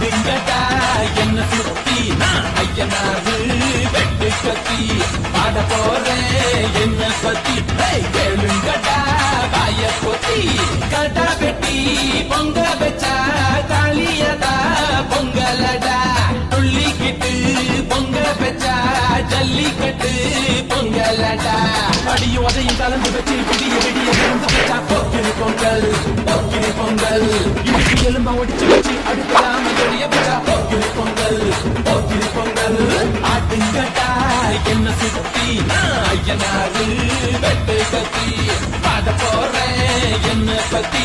ஆட்டுங்கடா என்ன சுத்தி நான் ஐயனாரு வெட்டு கத்தி பாட போறேன் என்ன பத்தி கேளுங்கடா வாய பொத்தி கடா வெட்டி பொங்க வச்சா காளியதா பொங்கலடா துள்ளிக்கிட்டு பொங்க வச்சா ஜல்லிக்கட்டு பொங்கலடா அடியும் அதையும் கலந்து வச்சு விடிய விடிய கலந்து வச்சா போக்கிரி பொங்கல் போக்கிரி பொங்கல் இடுப்பு எலும்பா ஒடிச்சு வச்சு அடுக்கலாம தெரிய வச்சா போக்கிரி பொங்கல் போக்கிரி பொங்கல் ஆட்டுங்கட்டா என்ன சுத்தி நான் ஐயனாரு வெட்டு கத்தி பாட போறேன் என்ன பத்தி